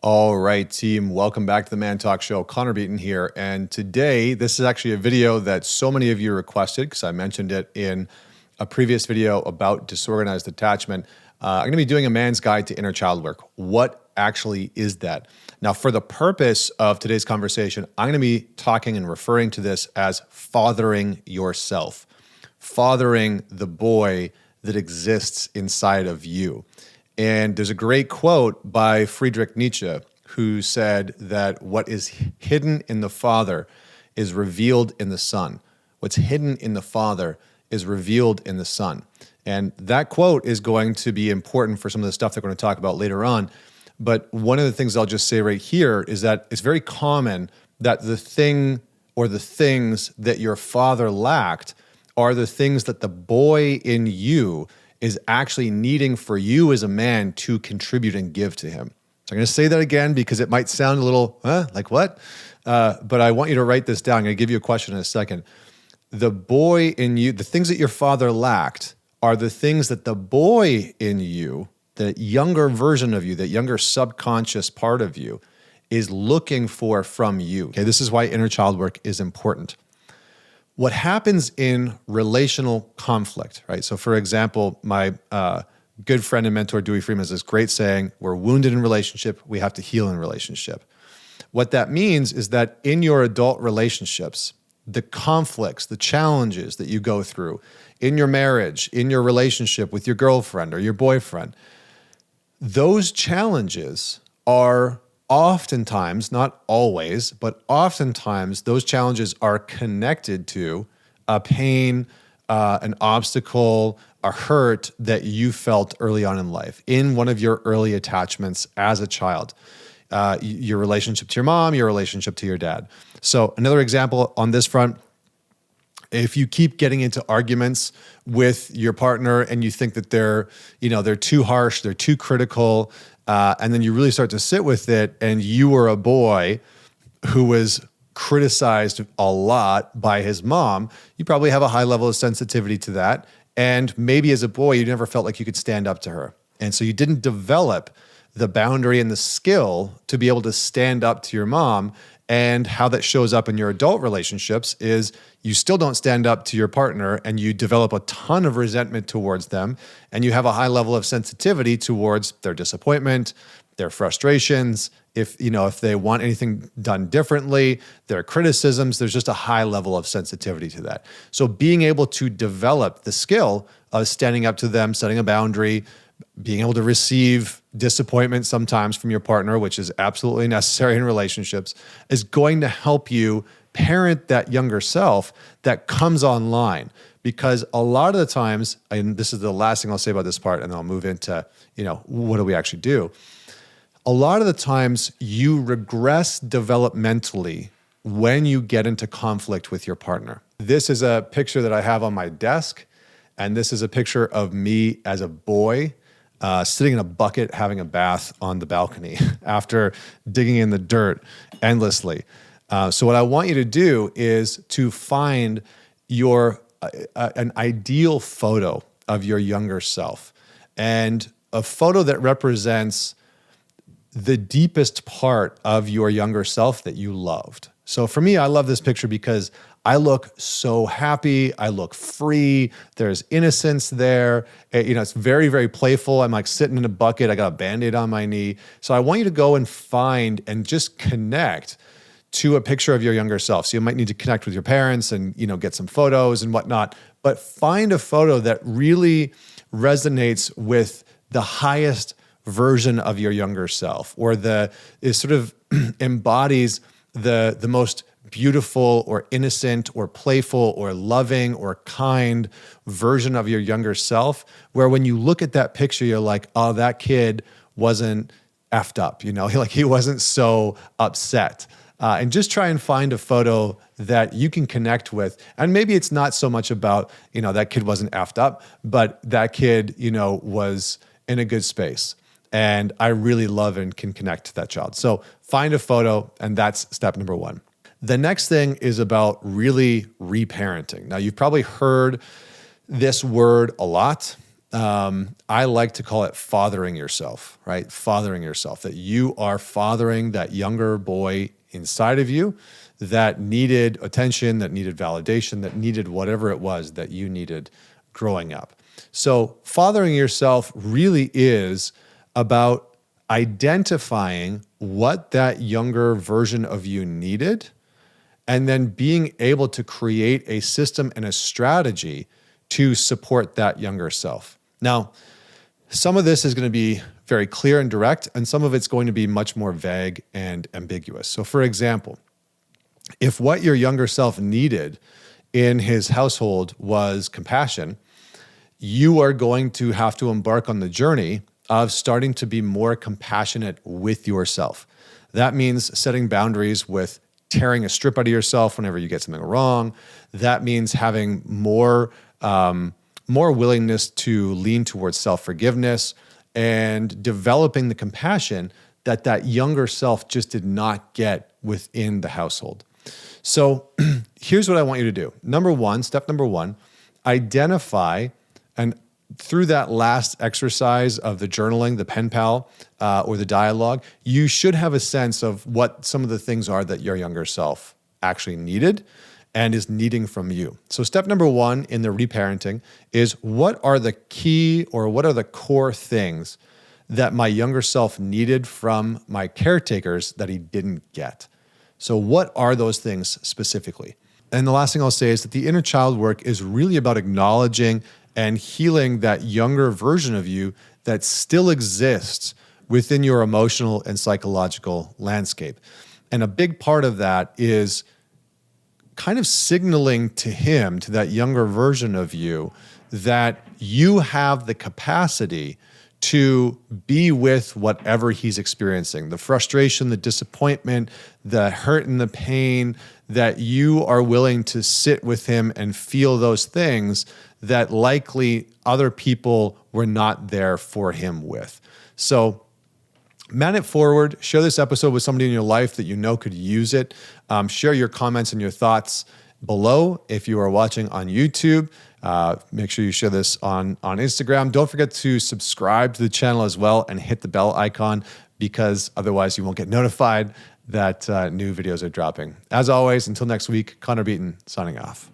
All right, team, welcome back to the ManTalks Show. Connor Beaton here. And today, this is actually a video that so many of you requested because I mentioned it in a previous video about disorganized attachment. I'm going to be doing a man's guide to inner child work. What actually is that? Now, for the purpose of today's conversation, I'm going to be talking and referring to this as fathering yourself, fathering the boy that exists inside of you. And there's a great quote by Friedrich Nietzsche who said that what is hidden in the father is revealed in the son. What's hidden in the father is revealed in the son. And that quote is going to be important for some of the stuff that we're going to talk about later on. But one of the things I'll just say right here is that it's very common that the thing or the things that your father lacked are the things that the boy in you is actually needing for you as a man to contribute and give to him. So I'm going to say that again because it might sound a little, like what? But I want you to write this down. I'm going to give you a question in a second. The boy in you, the things that your father lacked are the things that the boy in you, the younger version of you, that younger subconscious part of you is looking for from you. Okay, this is why inner child work is important. What happens in relational conflict, right? So for example, my good friend and mentor, Dewey Freeman, has this great saying, we're wounded in relationship, we have to heal in relationship. What that means is that in your adult relationships, the conflicts, the challenges that you go through in your marriage, in your relationship with your girlfriend or your boyfriend, those challenges are oftentimes, not always, but oftentimes those challenges are connected to a pain, an obstacle, a hurt that you felt early on in life, in one of your early attachments as a child. Your relationship to your mom, your relationship to your dad. So another example on this front, if you keep getting into arguments with your partner and you think that they're too harsh, they're too critical, and then you really start to sit with it and you were a boy who was criticized a lot by his mom, you probably have a high level of sensitivity to that. And maybe as a boy, you never felt like you could stand up to her. And so you didn't develop the boundary and the skill to be able to stand up to your mom. And how that shows up in your adult relationships is you still don't stand up to your partner and you develop a ton of resentment towards them and you have a high level of sensitivity towards their disappointment, their frustrations, if they want anything done differently, their criticisms, there's just a high level of sensitivity to that. So being able to develop the skill of standing up to them, setting a boundary, being able to receive disappointment sometimes from your partner, which is absolutely necessary in relationships, is going to help you parent that younger self that comes online. Because a lot of the times, and this is the last thing I'll say about this part, and then I'll move into, what do we actually do? A lot of the times you regress developmentally when you get into conflict with your partner. This is a picture that I have on my desk, and this is a picture of me as a boy sitting in a bucket having a bath on the balcony after digging in the dirt endlessly. So what I want you to do is to find an ideal photo of your younger self and a photo that represents the deepest part of your younger self that you loved. So for me, I love this picture because I look so happy. I look free. There's innocence there. It's very, very playful. I'm like sitting in a bucket. I got a Band-Aid on my knee. So I want you to go and find and just connect to a picture of your younger self. So you might need to connect with your parents and, get some photos and whatnot, but find a photo that really resonates with the highest version of your younger self, or is sort of embodies the most beautiful or innocent or playful or loving or kind version of your younger self, where when you look at that picture, you're like, oh, that kid wasn't effed up, like he wasn't so upset. And just try and find a photo that you can connect with. And maybe it's not so much about, that kid wasn't effed up, but that kid, was in a good space. And I really love and can connect to that child. So find a photo, and that's step number one. The next thing is about really reparenting. Now, you've probably heard this word a lot. I like to call it fathering yourself, right? Fathering yourself, that you are fathering that younger boy inside of you that needed attention, that needed validation, that needed whatever it was that you needed growing up. So fathering yourself really is about identifying what that younger version of you needed and then being able to create a system and a strategy to support that younger self. Now, some of this is going to be very clear and direct, and some of it's going to be much more vague and ambiguous. So for example, if what your younger self needed in his household was compassion, you are going to have to embark on the journey of starting to be more compassionate with yourself. That means setting boundaries with tearing a strip out of yourself whenever you get something wrong. That means having more willingness to lean towards self-forgiveness and developing the compassion that younger self just did not get within the household. So here's what I want you to do. Step number one, identify, and through that last exercise of the journaling, the pen pal, or the dialogue, you should have a sense of what some of the things are that your younger self actually needed and is needing from you. So step number one in the reparenting is, what are the key or what are the core things that my younger self needed from my caretakers that he didn't get? So what are those things specifically? And the last thing I'll say is that the inner child work is really about acknowledging and healing that younger version of you that still exists within your emotional and psychological landscape. And a big part of that is kind of signaling to him, to that younger version of you, that you have the capacity to be with whatever he's experiencing, the frustration, the disappointment, the hurt and the pain, that you are willing to sit with him and feel those things that likely other people were not there for him with. So man it forward, share this episode with somebody in your life that you know could use it. Share your comments and your thoughts below. If you are watching on YouTube, make sure you share this on Instagram. Don't forget to subscribe to the channel as well and hit the bell icon, because otherwise you won't get notified that new videos are dropping. As always, until next week, Connor Beaton signing off.